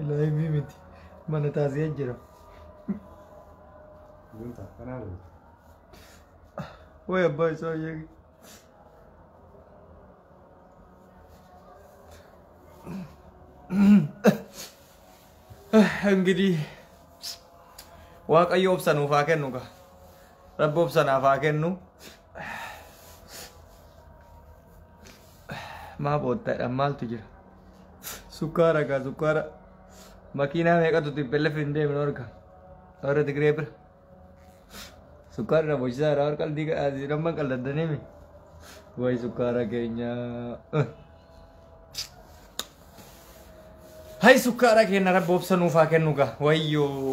Laayivii miti mana taasisee jira. Way abbaa isaa yeegi. Enggidi Waaqayyo obsa nuuf haa kennu gaa. Rabbi obsa naaf haa kennu. Maa boottaadhaan maaltu jira? Sukkaara gaa sukkaara. Makiinaa meeqatu tibbelle hin deemne orga. Warra Tigree bira. Sukkaara na bochisaa irraa qalbii namman qalladdanimi. Way sukkaara keenya. Hai sukkaara keenya Rabbi obsa nuuf haa kennu gaa. Wayyoo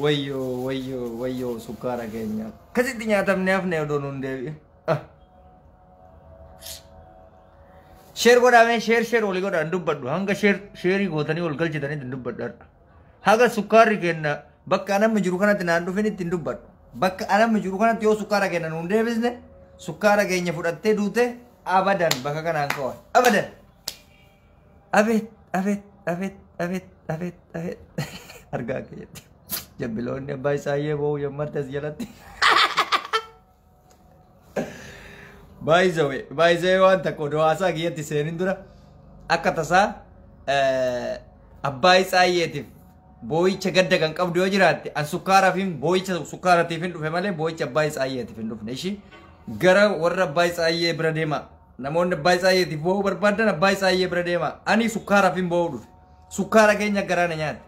sukkaara keenya. Kasitti nyaatamne hafne odoo nuun deebi'e. Share godhame share olii godhaan dubbadhu. Hanga share gootanii ol galchitanii dubbadhu. Haga sukkaarri keenya bakka anamma jiru kanatti naan dhufinitti hin dubbadhu. Bakka anamma jiru kanatti yoo sukkaara keenya nuun deebisne sukkaara keenya fudhattee duute abadan bakka kanaan ka'an. Abadan. Abet. Argaa keetti. Jabbiloonni abbaa isaayyee boo'u yommartas jalatti. Baay'ee waan takka dawaasaa kiyyatti seenin dura akka tasaa abbaa isaayyeetiif boo'icha gadda kan qabdu yoo jiraatte an sukkaaraaf hin boo'icha sukkaaratiif hin dhufe malee boo'icha abbaa isaayyeetiif hin dhufne ishii gara warra abbaa isaayyee bira deema namoonni abbaa isaayyeetiif boo'uu barbaadan abbaa isaayyee bira deema ani sukkaaraaf hin boo'uu dhufe sukkaara keenya garaana nyaate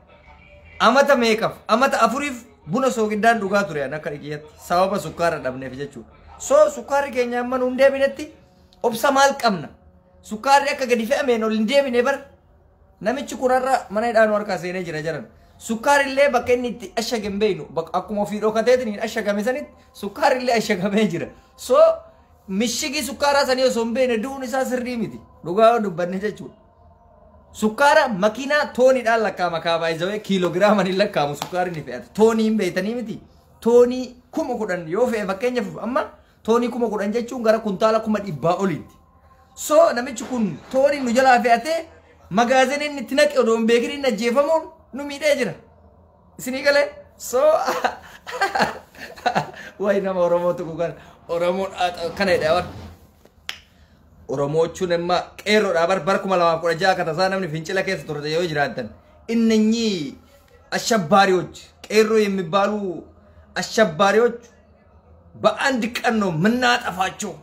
amata meeqaf amata afuriif buna soogiddaan dhugaa ture an akka kiyyatti sababa sukkaara dhabneef jechuudha. So sukkaarri keenya amma nuun deebinetti obsa maal qabna? Sukkaarri akka gadi fe'ameen ol hin deebine bar namichi kunarra mana hidhaan harkaa seenee jira jiran. Sukkaarri illee bakka inni itti ashagame hin beeknu akkuma ofii dhokateetiin ashagame sanitti sukkaarri illee ashagamee jira. So mishigi sukkaaraa sanii osoo hin beekne du'uun isaa sirrii miti. Dhugaa dubbanne jechuudha. Sukkaara makiinaa tooniidhaan lakkaa'ama kaabaa kiiloogiraama ni lakkaa'amu sukkaarri ni fe'ata. Toonii hin beektanii miti. Toonii 10,000 yoo fe'e fakkeenyaaf amma toonii 10,000 jechuun gara kuntaala 100 olitti. So namichi kun toonii nu jalaa fe'atee magaazin inni itti naqe odoo hin beekin inni ajjeefamuun nu miidhee jira. Isinii galee? So wayi nama Oromootu kukan Oromoon kana jedha Oromoo jechuun amma qeerroodhaa bara 2016 akka tasaa namni fincila keessa turte yoo jiraatan innenyi አሸባሪዎች qeerroo የሚባሉ አሸባሪዎች በአንድ ቀን ነው ምናጠፋቸው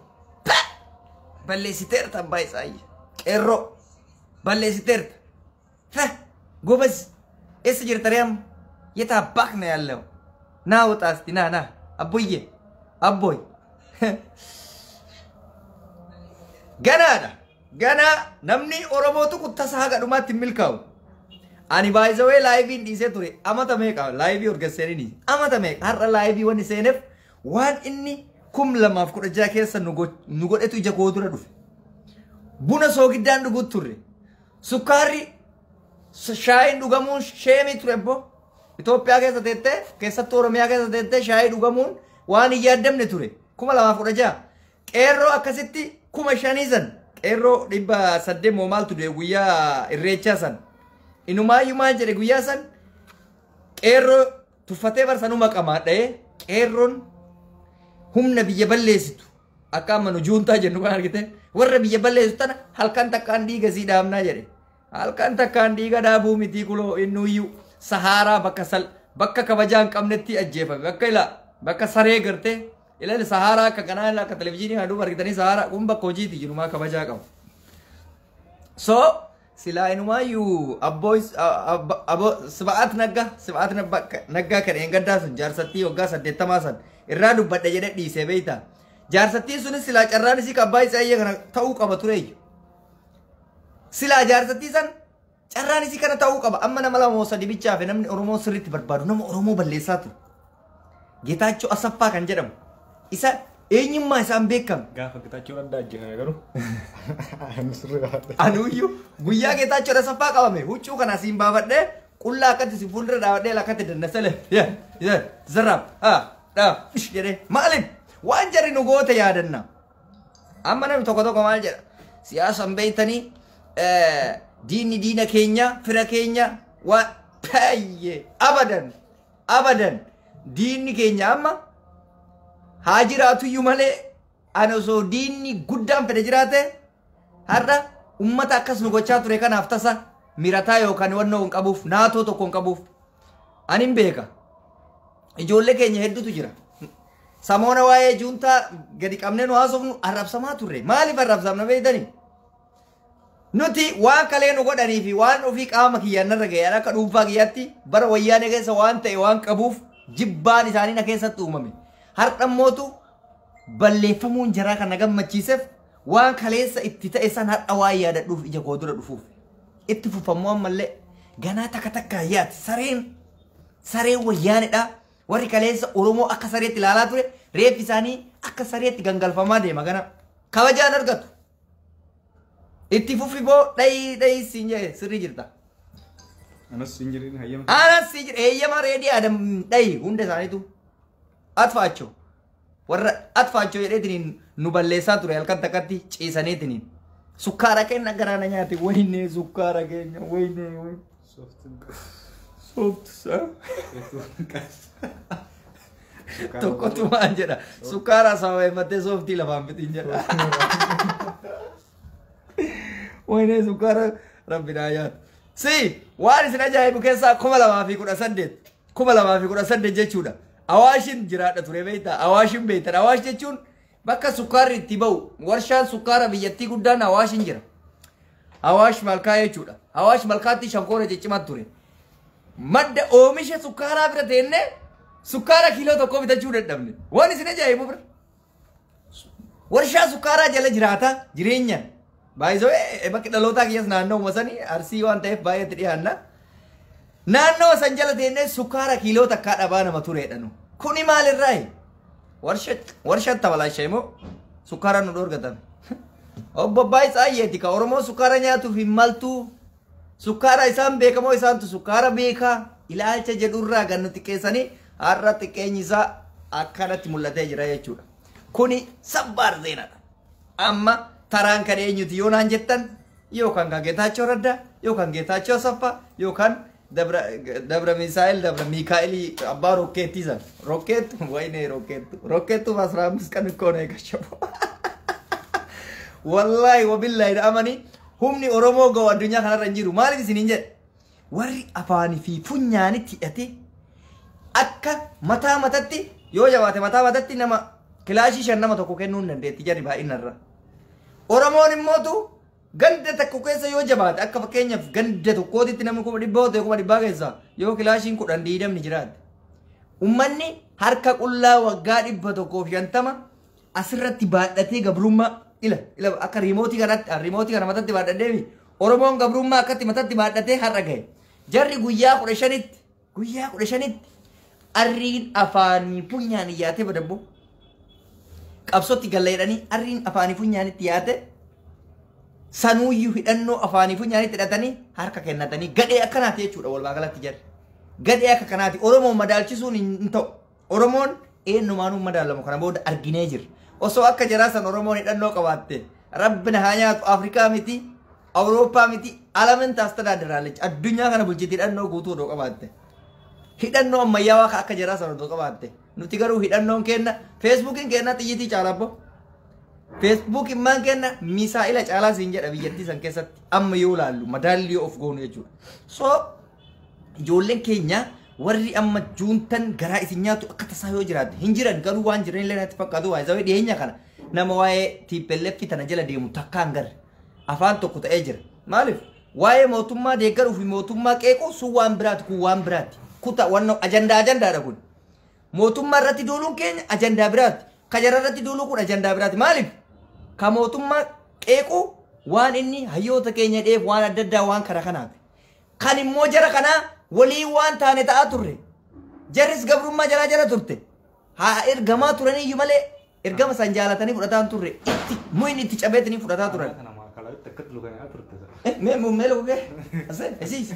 በሌሲቴር ተባይሳይ ቄሮ በሌሲቴር ጎበዝ እስ ጅርተሪያም የታባክ ነው ያለው ና ወጣ እስቲ ና አቦዬ አቦይ ገና ነምኒ ኦሮሞቱ ኩተሳጋ ዱማት ሚልካው ani by the way live in dise ture amata meeqa live orgasseeni amata meeqa har'a live wani seenef waan inni kum lamaaf kudha jaa keessa nu godhetu ija koo dura dhufe buna soogiddaan dhuguut turre sukkaarri shaayiin dhugamuun sheemii ture bo Itoophiyaa keessa teettee keessatti Oromiyaa keessa teettee shaayii dhugamuun waan hin yaaddamne ture 2016 qeerroo akkasitti 5,000 san qeerroo 800 moo maaltu du'e guyyaa irreechaa san inumaayumaa jedhe guyyaa san qeerroo tuffatee barsanuma qamaadha'ee qeerroon humna biyya balleessitu akka amma nu juuntaa jennu kan argite warra biyya balleessitu tana halkan takkaan dhiiga sii dhaabnaa jedhe halkan takkaan dhiiga dhaabuu mitii kuloo innuyyuu saharaa bakka kabajaa hin qabnetti ajjeefame bakka saree gartee ilaalli saharaa akka kanaa akka televizyiinii haaduu argitanii saharaa kun bakka hojiiti jirumaa kabajaa qabu. So sila inumayu abo sebaat naga kan engadda sun jarsatti wagga 80 san irra dubbadde jedhe dhiise beeyta jarsatti sun sila carraan isi kabbai sayye kana ta'uu qaba tureeyyu sila jarsatti san carraan isi kana ta'uu qaba amma nama lama sadi bichaaf namni Oromoo sirriitti barbaadu nama Oromoo balleessaa ture Geetaachoo Asaffaa kan jedhamu isa eenyummaa isaan beekam gaafa Geetaachoo adda ajjeefame garuu anuyyuu guyyaa Geetaachoo Asaffaa qabame huccuu kana siin baafadhee qullaa akkatti si fuuldura dhaabadhee lakkatti dandasale zarraab ish jedhee maaliif waan jarri nu goote yaadanna amma namni tokko maal jedha siyaasan beeytanii diinni diina keenya fira keenya waan taayye abadan diinni keenya amma haa jiraatu iyyuu malee ana osoo diinni guddaan fedhe jiraate har'a ummata akkas nu gochaa ture kanaaf tasa mirataa yookaan wannoo hin qabuuf naatoo tokko hin qabuuf anin beeka ijoollee keenya hedduutu jira samoona waa'ee juuntaa gadi qabnee nu haasofnu arrabsamaa turre maaliif arrabsamna beektanii nuti waan kalee nu godhanii fi waan ofii qaama kiyyaannarra ga'e akka dhuunfaa kiyyaatti bara wayyaanee keessa waan ta'e waan qabuuf jibbaan isaanii na keessatti uumame har'a mootu balleeffamuun jaraa kan na gammachiiseef waan kaleessa itti ta'e san har'a waan yaadadhuuf ija koo dura dhufuuf itti fufamuu ammallee ganaa takka takka yaati sareen wayyaaneedha warri kaleessa Oromoo akka sareetti ilaalaa ture reeffi isaanii akka sareetti gangalfamaa deema gana kabajaan argatu itti fufi boo dhayi siin jee sirrii jirta Anas siin jirin hayyama. anas siin jir eeyyama reedii adam dhayi hunda isaaniitu atfaachoo warra atfaachoo jedheetiniin nu balleessaa ture halkan takkatti ciisaniitiniin sukkaara keenya garaana nyaate wayne sukkaara keenya wayne soft sa tokkotu waan jedha sukkaara sababee mattee sooftii lafaan fitiin jedha wayne sukkaara rabbinaa nyaata si waan isin ajaa'ibu keessaa 2018 jechuudha awaashin jiraadha ture beektaa awaashin beektan awaash jechuun bakka sukkaarri itti ba'u warshaan sukkaara biyyattii guddaan awaashin jira awaash malkaa jechuudha awaash malkaatti shankoora ciccimaa ture madda oomisha sukkaaraa bira teenne sukkaara kiiloo tokko bitachuu dadhabne waan isin ajaa'ibu bira warshaa sukkaaraa jala jiraata jireenyaan baay'isoo bakki dhalootaa kiyyas naannoo masanii arsii waan ta'eef baay'eetti dhiyaanna naannoo san jala teenne sukkaara kiiloo takkaa dhabaa nama tureedhanu kuni maalirraayi warshat tabalaasha immoo sukkaara nu dhoorgatan obbo Baay'is Ayyeeti ka Oromoo sukkaara nyaatuuf hin maltuu sukkaara isaan beekamoo isaantu sukkaara beekaa ilaalcha jedhurraa gannu xiqqeessanii har'a xiqqeenyi isaa akkanatti mul'atee jira jechuudha kuni sabbaar zeenadha amma taraan kan eenyuti yoo naan jettan yookaan kan Geetaachoo Raddaa yookaan Geetaachoo Saffaa yookaan Dabra Misaa'el Dabra Miikaa'elii abbaa rokkeettii san rokkeettu wayne rokkeettu masraamis kan ikkoon eegashabu wallahi wabillahi amani humni Oromoo ga'u addunyaa kanarra hin jiru maaliif isiniin jedhe warri afaanii fi funyaanitti hidhate akka mataa matatti yoo jabaate mataa matatti nama kilaashii 5 nama tokko kennuu hin dandeetti jedhi baay'inarra Oromoon immootu ganda tokko keessa yoo jabaate akka fakkeenyaaf ganda tokkootitti namni 100 keessa yoo kilaashiin 10 diidamni jiraate ummanni harka qullaa waggaa 150 asirratti baadhatee gabrummaa ila akka riimootii kana matatti baadhateemi Oromoon gabrummaa akkatti matatti baadhatee har'a gahe jarri guyyaa 15tti arriin afaanii funyaan yaate badabbo qabsotti galleedhanii arriin afaanii funyaanitti yaate sanuuyyuu hidhannoo afaanii funyaanitti hidhatanii harka kennatanii gadhee akkanaati jechuudha walumaa galatti jarri gadhee akka kanaati Oromoon madaalchisuun hin ta'u Oromoon eenyumaanuu madaalamu kana booda arginee jirra osoo akka jaraasan Oromoon hidhannoo qabaatte rabbina haa nyaatu Afrikaa miti Awurooppaa miti alamin taastadaadiraalechi addunyaa kana bulchiti hidhannoo guutuu odoo qabaatte hidhannoo ammayyaawaa akka jaraasan odoo qabaatte nuti garuu hidhannoon kenna feesbuukiin kenna xiyyitii caalabbo feesbuukiin maan kenna misaa'ila caalaa siin jedha biyyattii san keessatti amma yoo laallu madaallii of goonu jechuudha so ijoolleen keenya warri amma juuntan garaa isin nyaatu akka tasaa yoo jiraate hin jiran garuu waan jiran illee natti fakkaatu waa zawee dhiyeenya kana nama waa'ee tiippelleeffi tana jala deemu takkaan garre afaan tokko ta'ee jira maaliif waa'ee mootummaa deeggaruu fi mootummaa qeequu sun waan biraati kun waan biraati kuta wanno ajandaadha kun mootummaa irratti duuluun keenya ajandaa biraati ka jara irratti duuluu kun ajandaa biraati maaliif ka mootummaa qeequu waan inni hayyoota keenya dheef waan adda addaa waan kara kanaati kan immoo jara kanaa walii waan taane ta'aa turre jarris gabrummaa jala turte haa ergamaa turaniyyuu malee ergama san jaalatanii fudhataan turre itti muin itti cabeetanii fudhataa turan mee lugee asiis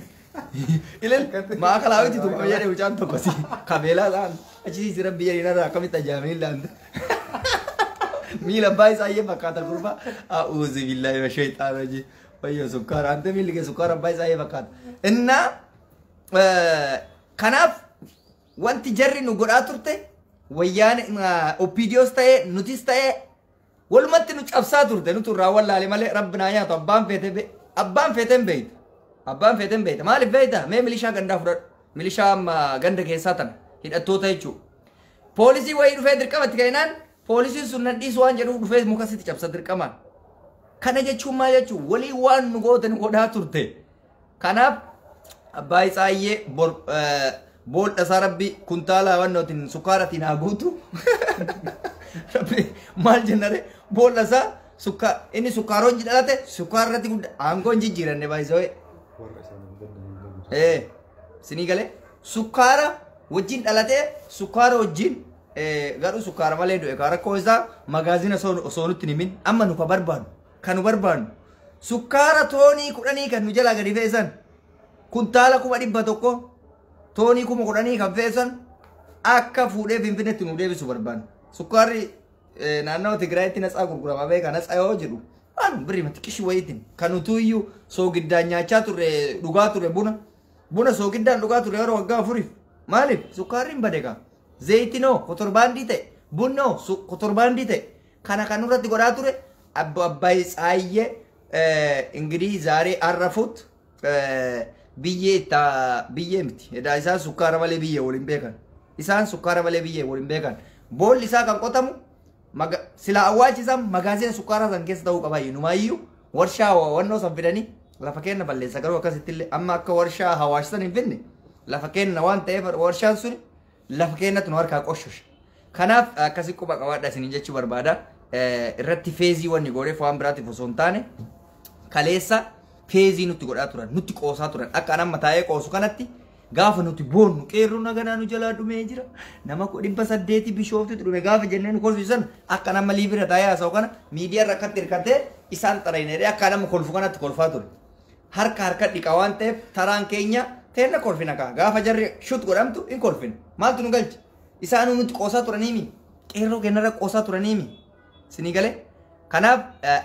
ilal maakalaawiti tuqame jedhe ucaan tokko si kabeelaa ta'an achiisi rabbi jedhinarraa akkamitti ajaa'ameen laanta miila abbaa isaa iyyee fakkaata gurbaa a'uuzu billaahi wa shayxaan rajii Wayyo sukkaara ante miilli kee sukkaara abbaa isaa fakkaata. Innaa kanaaf wanti jarri nu godhaa turte wayyaan OPDOs ta'ee nutis ta'ee walumatti nu cabsaa turte nutu irraa wallaale malee rabbi naa nyaatu abbaan feeten beeyta. Abbaan feeten beeyta maaliif beeyta mee milishaa gandaa fudhadhu milishaa ganda keessaa tana hidhattoota jechuudha. Poolisii wayii dhufee dirqamatti ka'inaan poolisiin sun nadhiisu waan jedhuuf dhufee muka sitti cabsa dirqamaan. Kana jechuun maal jechuun walii waan nu gootan godhaa turte. Kanaaf abbaa isaayyee boolla isaa rabbi kuntaala wannootiin sukkaaratiin haa guutu. Rabbi maal jennare boolla isaa inni sukkaaroon dhalate sukkaara irratti guddaa aangoon jijjiiranne baay'isawee. Sinii galee sukkaara wajjin dhalatee sukkaara wajjin garuu sukkaara malee du'e kaa rakkoo isaa magaazina osoo nutti himin amma nu kan nu barbaannu sukkaara toonii 10 kan nu jalaa gadi feesan kuntaala 100 toonii 10 kan feesan akka fuudhee Finfinneetti nu deebisu barbaannu. Sukkaarri naannoo Tigraayitti natsaa gurgurama beekaa natsaa yoo jedhu waan birrii mati qishii wayiitiin kan nuti iyyuu soogiddaan nyaachaa turre dhugaa turre buna soogiddaan dhugaa turre yeroo waggaa 4 maaliif sukkaarri hin badeekaa zayitino kotorbaandii ta'e bunnoo kotorbaandii ta'e kana kan nurratti godhaa ture abbaa isaayyee እንግዲህ ዛሬ አረፉት ብዬ miti edaa isaan sukkaara malee biyyee waliin beekan isaan sukkaara malee biyyee waliin beekan boolli isaa kan qotamu sila awwaalchisan magaazina sukkaara san keessa ta'uu qaba inumaayyuu warshaa wannoo san fidanii lafa kenna balleessa garuu akkasittillee amma akka warshaa hawaashsan hin finne lafa kenna waan ta'eef warshaan sun lafa kennatu nu harkaa qoshosha. Kanaaf akkasi quba qabaadha isin jechuu barbaada. Irratti feezii wanni godheef waan biraatiif osoo hin taane kaleessa feezii nutti godhaa turan nutti qoosaa turan akka anamma taa'ee qoosu kanatti gaafa nuti boonnu qeerroo naganaa nu jalaa dhumee jira nama 800 bishoofti dhume gaafa jennee nu kolfisan akka nama liibira taa'ee haasa'u kana miidiyaa irra akkatti hirkatee isaan xaraynee akka nama kolfu kanatti kolfaa ture. Harka dhiqaa waan ta'eef taraan keenya teenna kolfina kaa gaafa jarri shut godhamtu in kolfina maaltu nu galchi isaanuu nuti qoosaa turaniimi qeerroo kennarra qoosaa turaniimi sinii galee kanaaf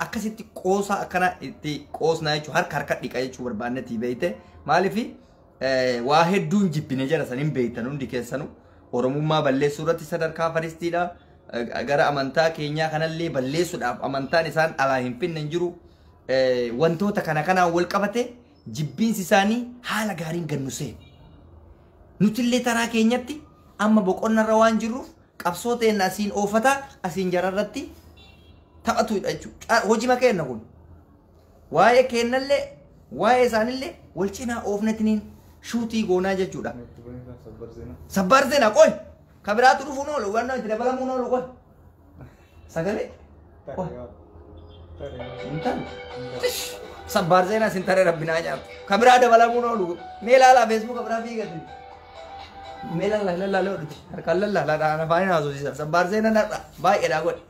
akkasitti qoosaa akkana itti qoosnaa jechuun harka dhiqaa jechuu barbaannetii beeyte maaliifi waa hedduun jibbine jara saniin beeytan hundi keessanuu oromummaa balleessuu irratti sadarkaa faristiidha gara amantaa keenyaa kanallee balleessuudhaaf amantaan isaan alaa hin finne hin jiru wantoota kanaan wal qabate jibbiinsi isaanii haala gaariin gannusee nutillee taraa keenyatti amma boqonnarra waan jirruuf qabsoo ta'een asiin oofataa asiin jararratti taphatudha jechuudha. Hojii makeenna kun waa'ee kennallee waa'ee isaanillee wal cinaa oofnatiniin shuutii goonaa jechuudha. Sabbar zeenaa qoy kabiraatu dhufuun oolu waan itti dabalamuun oolu qoy sagalee sabbar zeenaa sin taree rabbinaa nyaatu kabiraa dabalamuun oolu mee ilaalaa feesbuuka biraa fiigatti. Mela la oditi harkalla la afaan haasofsiisa sabbar zeenaa baay'eedha godhe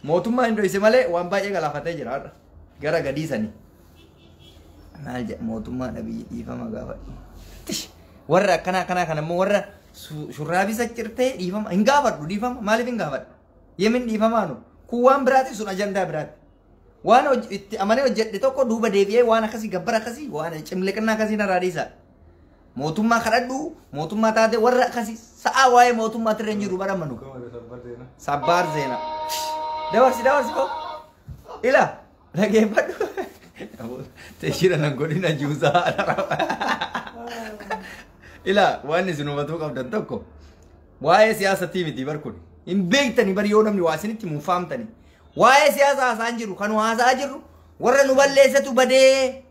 mootummaa hin dhoyse malee waan baay'ee galaafatee jira har'a gara gadiisanii maal jedha mootummaa dhabii dhiifama gaafadhu warra akkanaa kana immoo warra shurraabisa cirtee dhiifama hin gaafadhu dhiifama maaliif hin gaafadhu yemin dhiifamaanu kun waan biraati sun ajandaa biraati waan itti amanee hojjedhe tokko duuba deebi'ee waan akkasii gabbara akkasii waan cimliqannaa akkasii narraa dhiisa. Mootummaa kadhadhu mootummaa taate warra akkasii sa'a waa'ee mootummaa tirre hin jiru baramanu. Sabbaar zeenaa. Dabarsi ko. Ila dhageeffadhu. Teeshira nan godhina juusaa. Ila waan isin hubatuu qabdan tokko waa'ee siyaasatii miti barkun hin beektani bari yoo namni waa isinitti mufaamtani waa'ee siyaasa haasa'aa jiru kan haasa'aa jirru warra nu balleessatu badee.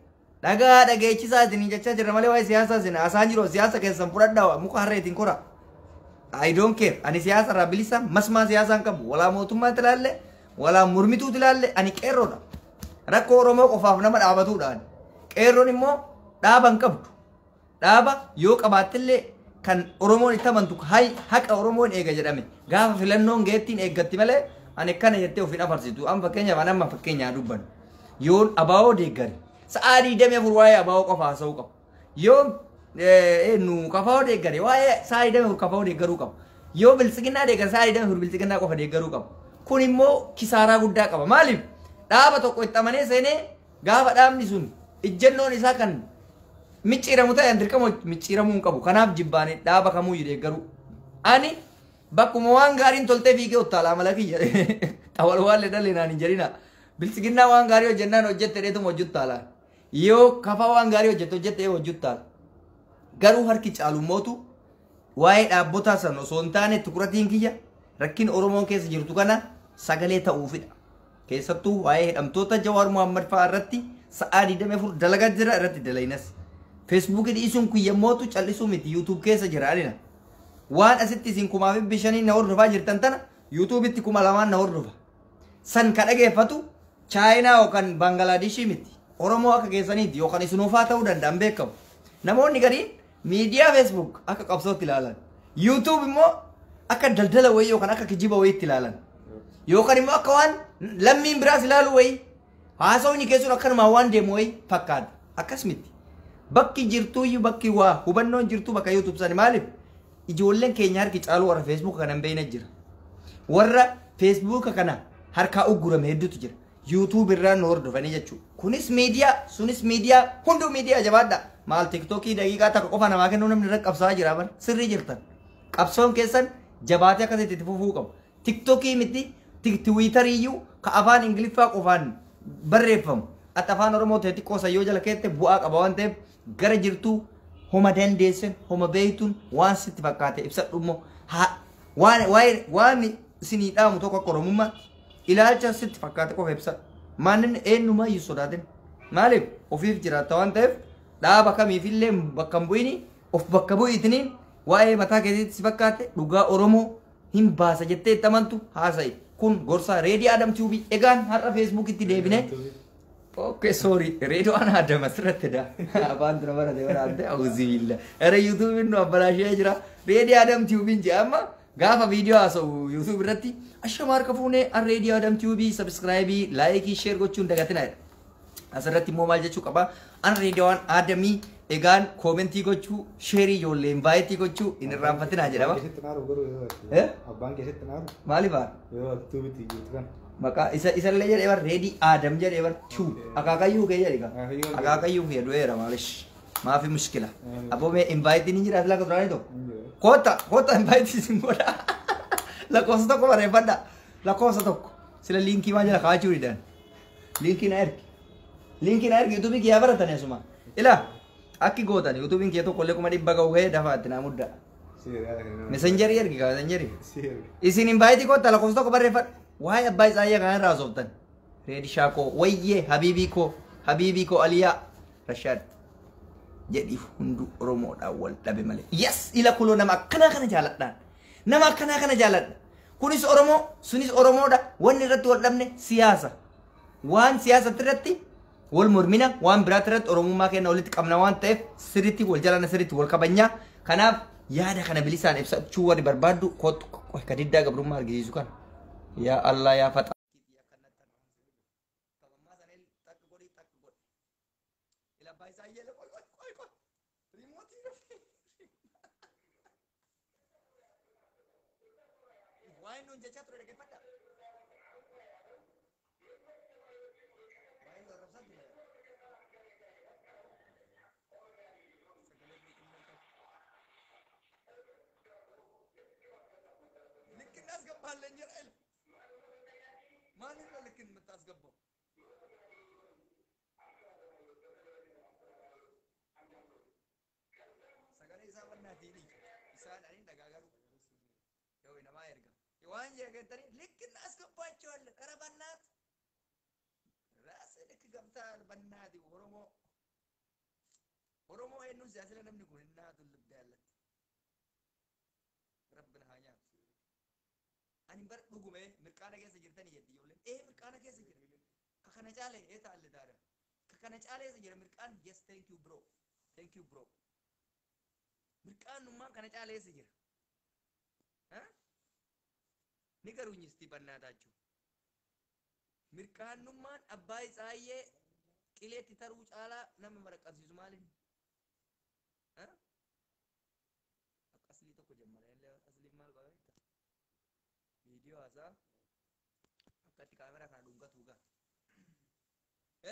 Dhageechisaa isin jechaa jirra malee waa'ee siyaasaa isin haasa'aa jiru siyaasa keessan fudhadhaa muka harreetiin kora. I don't care ani siyaasa irraa bilisa masmaa siyaasaan qabu walaa mootummaatti ilaalle walaa mormituutti ilaalle ani qeerroodha. Rakkoo Oromoo qofaaf nama dhaabatuudhaan qeerroon immoo dhaaba hin qabdu. Dhaaba yoo qabaattillee kan Oromoon itti amantu haqa Oromoon eega jedhame gaafa filannoon geettiin eeggatti malee ani akkana jettee ofiin afarsitu amma fakkeenyaaf amma fakkeenyaa dubban yoon abaa'oo deeggari. Saadi deme furwaaya bawo qofa haasa'uu qabu. Yoo nu kafaa deeggare waa'ee saadi deme fur kafaa deeggaruu qabu. Yoo bilisiginnaa deeggare saadi deme fur bilisiginnaa qofa deeggaruu qabu. Kun immoo kisaaraa guddaa qaba. Maaliif dhaaba tokko itti amanee seenee gaafa dhaabni sun ijjannoon isaa kan micciiramu ta'e dirqama micciiramuu hin qabu. Kanaaf jibbaanii dhaaba kamuu jedhee garuu ani bakkuma waan gaariin toltee fiigee uttaalaa mala kiyya xawal waan le dalee naan hin jedhina. Bilisiginnaa waan gaarii hojjennaan hojjette dheetuma hojjuttaala. Yoo kafa waan gaarii hojjette hojjuttaala. Garuu harki caalummootu waa'ee dhaabbotaa san osoo hin taane tukuratiin kiyya rakkin Oromoon keessa jirtu kana sagalee ta'uufidha. Keessattuu waa'ee hidhamtoota Jawaar Muhammad fa'aa irratti sa'aa 24 dalagaa jira irratti dalaynas. Facebook dhiisuun kiyyammootu callisuu miti YouTube keessa jiraanina. Waan asitti isin 5,500 na hordofaa jirtan tana YouTube itti 2,000 na hordofa. San ka dhageeffatu Chaayinaa yookaan Banglaadeshii miti. Oromoo akka keessaniiti yookaan isinuufaa ta'uu danda'an beekamu. Namoonni gariin miidiyaa Facebook akka qabsootti ilaalan. YouTube immoo akka daldala wayii yookaan akka kijiba wayiitti ilaalan. Yookaan immoo akka waan lammiin biraas ilaalu wayii haasawni keessuun akkanumaa waan deemu wayii fakkaata. Akkas miti. Bakki jirtuyyuu bakki waa hubannoon jirtu bakka YouTube sani maaliif ijoolleen keenya harki caaluu warra Facebook kana hin beekne jira. Warra Facebook kana harkaa uggurame hedduutu jira. YouTube irraan nu hordofanii jechuudha. Kunis miidiyaa, sunis miidiyaa, hunduu miidiyaa jabaadha. Maal TikTokii daqiiqaa takka qofa namaa kennuu namni irra qabsaa jira bara. Sirrii jirtan. Qabsoon keessan jabaatee akkasitti itti fufuu qabu. TikTokii miti, Tiwiitariyyuu ka afaan Ingiliffaa qofaan barreeffamu. Ati afaan Oromoo ta'e xiqqoo sayyoo jala keette bu'aa qaba waan ta'eef gara jirtuu homa dandeessan, homa beektuun waan sitti fakkaate ibsadhu immoo waan isinii dhaamu tokko akka Oromummaatti ilaalcha sitti fakkaate qofa ibsadhu. Maannin eenyumaa iyyuu sodaatin. Maaliif ofiif jiraata waan ta'eef dhaaba kamiifillee bakka hin bu'ini of bakka bu'itiniin waa'ee mataa keessatti si fakkaate dhugaa Oromoo hin baasa jettee itti amantu haasa'i. Kun gorsa Reedii Adam TV egaan har'a Feesbuukitti deebine. Okay, sorry. Reedii Adam asirratti da. Afaan dura bara deemaa adda auziilla. Era YouTube nu abbalashee jira. Reedii Adam TV jedhama. Gaafa viidiyoo haasa'u YouTube irratti ashama harka fuunee Reedii Adam TV subscribe, like, share gochuun dagatina. Asirratti immoo maal jechuu qaba? Reedii Adamii egaan commentii gochuu, share ijoollee invite gochuu hin irraanfatinaa jedhama. Abbaan keessatti naaru. Maaliif haa? Yoo tuubiti jirtu kan. Maka isa illee jedhee bar Reedii Adam jedhee bar tu akaakayyuu kee jedhe ka akaakayyuu kee du'eera maalish maafi mushkila abboomee invite ni jira asila kuduraalee tokko koota invite isin godha lakkoofsa tokko barreeffadha lakkoofsa tokko sila liinkii maa jala kaachuu didaan liinkii na ergi yuutuubii kiyyaa baratan asuma ila akki gootan yuutuubiin kiyya tokko illee kuma dhibba ga'u ka'ee dafaatti naa mudda messengerii ergi ka messengerii isin invite koota lakkoofsa tokko barreeffadha Why abbaa Isaayyaa kana irraa sooftan? Reedi Shaakoo, wayyee Habiibii koo Aliyaa Rashaad jedhi hundu Oromoodhaan wal dhabe malee. Yes, ila kuloo nama akkanaa kana jaaladhaan. Nama akkanaa kana jaaladha. Kunis Oromoo, sunis Oromoodha. Wanni irratti wal dhabne siyaasa. Waan siyaasatti irratti wal mormina, waan biraatti irratti Oromummaa kenna walitti qabna waan ta'eef sirriitti wal jalana sirriitti wal kabajnaa. Kanaaf yaada kana bilisaan ibsachuu warri barbaaddu ka diddaa gabrummaa argisiisu kana. Ya Allah ya Fatah. Mana lekin mentas gabung. Sagale zaman nanti ini, isaan ini dagagaru. Yo nama erga. Iwan jaga tadi lekin as kepacol karabanat. Rasa dek gamtar banat di Oromo enu siasila namni kunna tulub dalat. Rabbana hanya. Ani bar dhugume mirqaana keessa jirtanii jedhi ijoolleen mirqaana keessa jira kakana caale taalle daara kakana caale keessa jira mirqaan yes thank you bro mirqaanummaan kana caale keessa jira ni garuu nyisti bannaataachuu mirqaanummaan abbaa Isaayyee qileetti taruu caalaa nama maraqqabsiisu maaliin akkasii tokko jammaree asliin maal qaba video asa akkatti kaamera kana dhungatuuga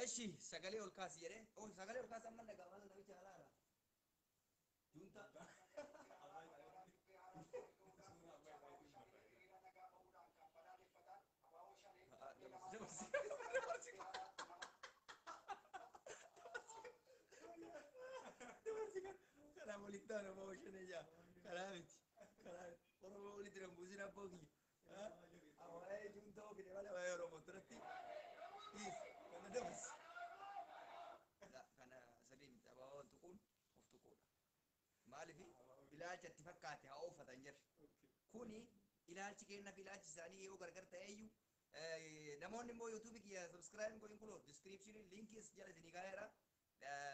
Eshi sagalee ol kaasi jedhee oh sagalee ol kaasa amma dhagaa maal namicha halaala junta karaa walitti taana mooshan ejaa karaa miti karaa oromoo walitti rambuusin abboo kiyya awwaa'ee junta oofine malee waa'ee oromoo turatti kana dabarsi kana sadii miti abaaboon tuquun of tuquudha maaliif ilaalcha itti fakkaate haa oofatan jirre kuni ilaalchi kennaaf ilaalchi isaanii yoo gargar ta'eeyyuu namoonni immoo yuutuubii kiyya sabskiraayib godhin kunoo diskiripshinii liinkiis jala isinii kaa'eera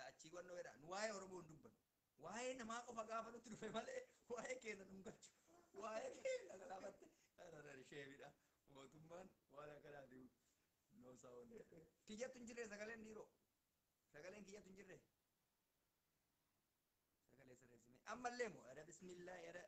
achii gonnoo jedha nu waa'ee oromoo hin dubbannu waa'ee namaa qofa gaafa nutti dhufe malee waa'ee keenya nu galchu waa'ee keenya galaafatte kana sheebidha mootummaan waan akkanaati noosaa wanti kiyyattu hin jirre sagaleen dhiiroo sagaleen kiyyattu hin jirre sagalee sirreessime ammallee moo ada bismillah ada